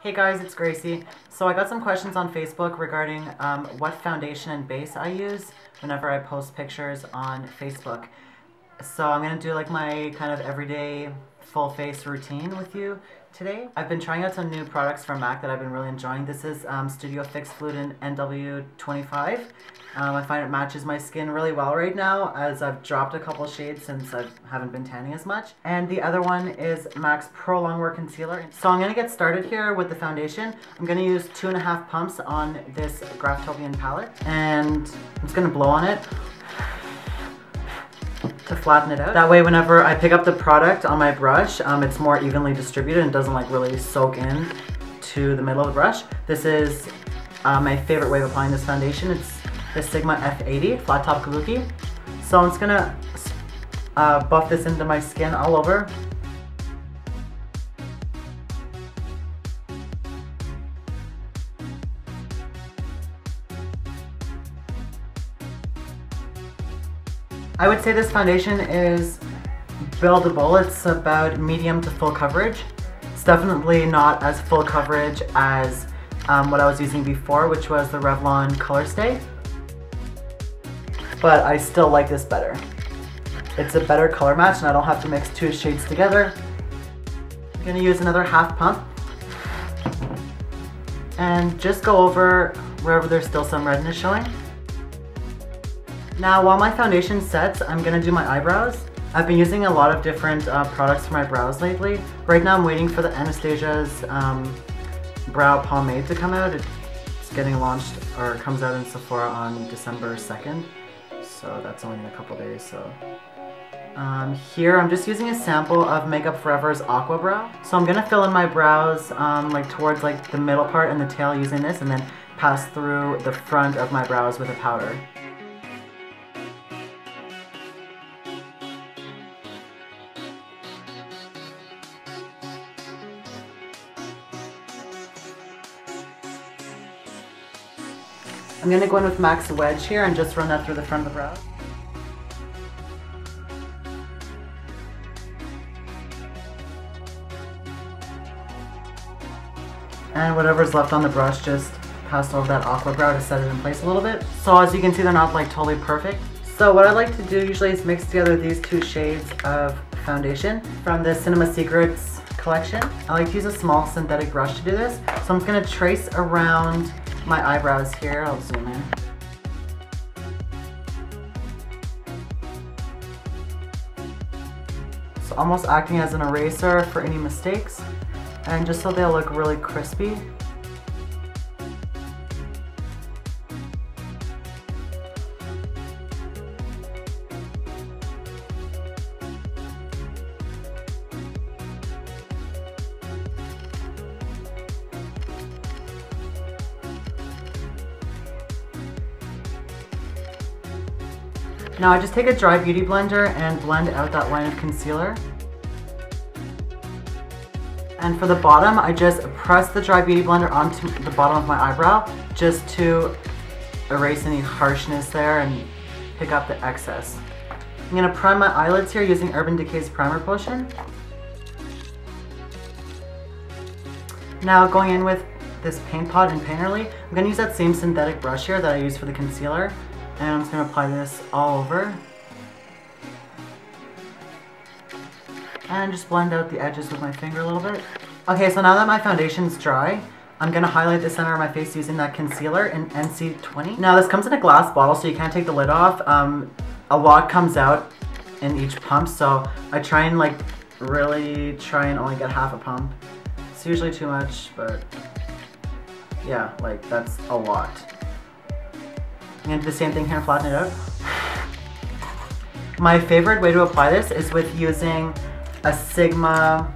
Hey guys, it's Gracie. So I got some questions on Facebook regarding what foundation and base I use whenever I post pictures on Facebook. So I'm going to do like my kind of everyday full face routine with you today. I've been trying out some new products from MAC that I've been really enjoying. This is Studio Fix Fluid NW25. I find it matches my skin really well right now, as I've dropped a couple shades since I haven't been tanning as much. And the other one is MAC's Pro Longwear Concealer. So I'm going to get started here with the foundation. I'm going to use 2.5 pumps on this Graftobian palette, and I'm just going to blow on it to flatten it out. That way whenever I pick up the product on my brush, it's more evenly distributed and doesn't like really soak in to the middle of the brush. This is my favorite way of applying this foundation. It's the Sigma F80 Flat Top Kabuki. So I'm just gonna buff this into my skin all over. I would say this foundation is buildable. It's about medium to full coverage. It's definitely not as full coverage as what I was using before, which was the Revlon Color Stay. But I still like this better. It's a better color match and I don't have to mix two shades together. I'm gonna use another half pump and just go over wherever there's still some redness showing. Now while my foundation sets, I'm gonna do my eyebrows. I've been using a lot of different products for my brows lately. Right now I'm waiting for the Anastasia's brow pomade to come out. It's getting launched, or comes out in Sephora on December 2nd. So that's only in a couple days. So here I'm just using a sample of Makeup Forever's Aqua Brow. So I'm gonna fill in my brows like towards like the middle part and the tail using this, and then pass through the front of my brows with a powder. I'm going to go in with MAC's Wedge here and just run that through the front of the brow. And whatever's left on the brush, just pass over that Aqua Brow to set it in place a little bit. So as you can see, they're not like totally perfect. So what I like to do usually is mix together these two shades of foundation from the Cinema Secrets collection. I like to use a small synthetic brush to do this. So I'm just going to trace around my eyebrows here. I'll zoom in. So almost acting as an eraser for any mistakes, and just so they'll look really crispy. Now I just take a dry beauty blender and blend out that line of concealer. And for the bottom, I just press the dry beauty blender onto the bottom of my eyebrow just to erase any harshness there and pick up the excess. I'm going to prime my eyelids here using Urban Decay's Primer Potion. Now going in with this Paint Pot and Painterly, I'm going to use that same synthetic brush here that I used for the concealer. And I'm just going to apply this all over. And just blend out the edges with my finger a little bit. Okay, so now that my foundation's dry, I'm going to highlight the center of my face using that concealer in NC20. Now this comes in a glass bottle, so you can't take the lid off. A lot comes out in each pump, so I try and like really try and only get half a pump. It's usually too much, but yeah, like that's a lot. I'm going to do the same thing here and flatten it out. My favorite way to apply this is with using a Sigma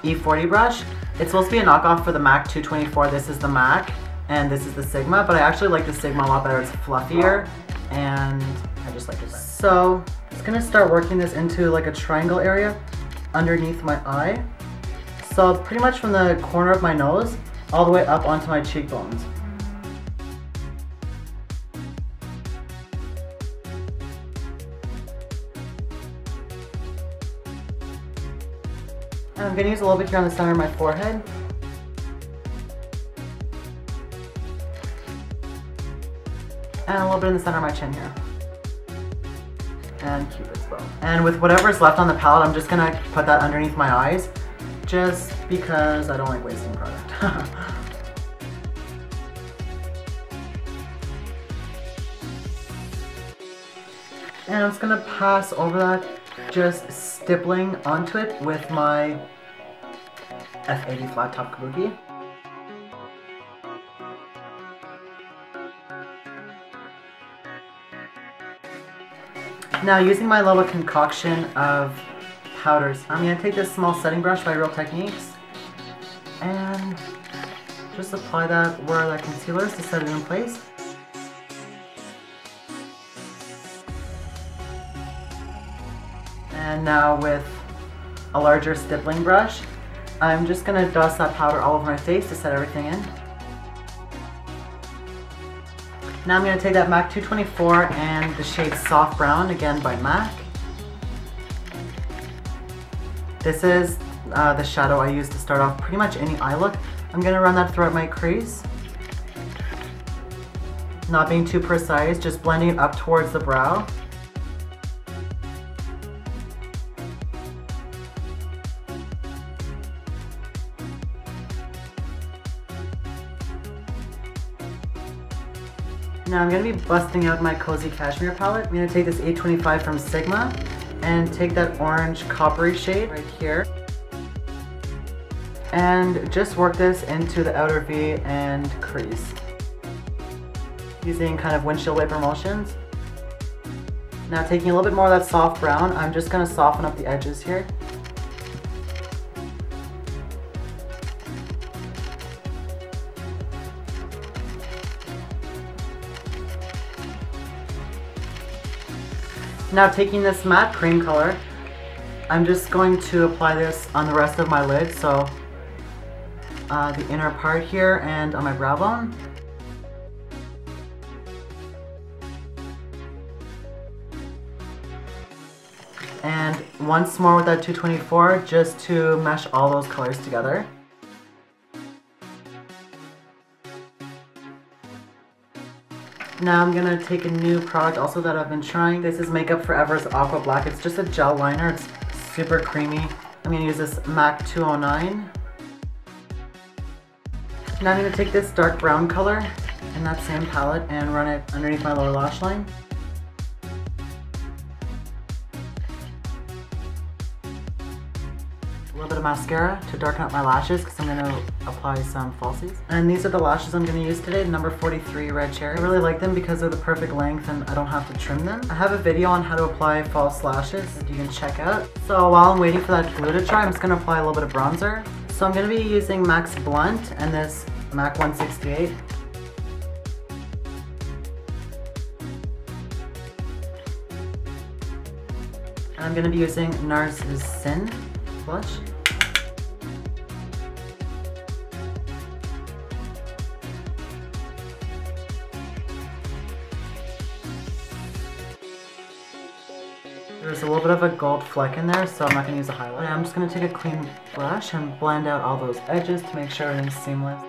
E40 brush. It's supposed to be a knockoff for the MAC 224. This is the MAC and this is the Sigma, but I actually like the Sigma a lot better. It's fluffier and I just like it better. So I'm just going to start working this into like a triangle area underneath my eye. So pretty much from the corner of my nose all the way up onto my cheekbones. And I'm going to use a little bit here on the center of my forehead. And a little bit in the center of my chin here. And Cupid's bow. And with whatever's left on the palette, I'm just gonna put that underneath my eyes, just because I don't like wasting product. And I'm just gonna pass over that, just stippling onto it with my F80 flat top kabuki. Now, using my little concoction of powders, I'm gonna take this small setting brush by Real Techniques and just apply that where that concealer is to set it in place. And now with a larger stippling brush, I'm just going to dust that powder all over my face to set everything in. Now I'm going to take that MAC 224 and the shade Soft Brown, again by MAC. This is the shadow I use to start off pretty much any eye look. I'm going to run that throughout my crease. Not being too precise, just blending it up towards the brow. Now I'm going to be busting out my Cozy Cashmere palette. I'm going to take this 825 from Sigma and take that orange coppery shade right here and just work this into the outer V and crease using kind of windshield wiper motions. Now taking a little bit more of that soft brown, I'm just going to soften up the edges here. Now taking this matte cream color, I'm just going to apply this on the rest of my lid, so the inner part here and on my brow bone. And once more with that 224 just to mesh all those colors together. Now I'm gonna take a new product also that I've been trying. This is Makeup Forever's Aqua Black. It's just a gel liner. It's super creamy. I'm gonna use this MAC 209. Now I'm gonna take this dark brown color in that same palette and run it underneath my lower lash line. A little bit of mascara to darken up my lashes because I'm going to apply some falsies. And these are the lashes I'm going to use today, number 43 Red Cherry. I really like them because they're the perfect length and I don't have to trim them. I have a video on how to apply false lashes that you can check out. So while I'm waiting for that glue to dry, I'm just going to apply a little bit of bronzer. So I'm going to be using MAC's Blunt and this MAC 168. And I'm going to be using NARS's Sin blush. There's a little bit of a gold fleck in there, so I'm not going to use a highlight. I'm just going to take a clean brush and blend out all those edges to make sure everything's seamless.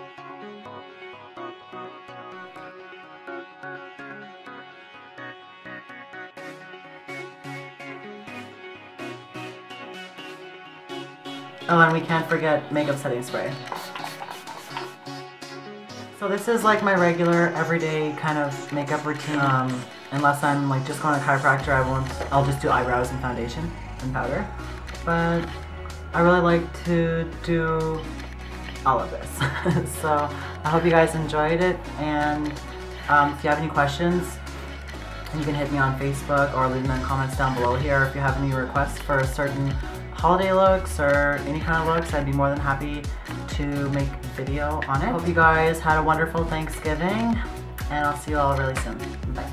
Oh, and we can't forget makeup setting spray. So this is like my regular everyday kind of makeup routine. Unless I'm like just going to a chiropractor, I'll just do eyebrows and foundation and powder. But I really like to do all of this. So I hope you guys enjoyed it, and if you have any questions, you can hit me on Facebook or leave them in the comments down below here. If you have any requests for certain holiday looks or any kind of looks, I'd be more than happy to make a video on it. Hope you guys had a wonderful Thanksgiving, and I'll see you all really soon. Bye.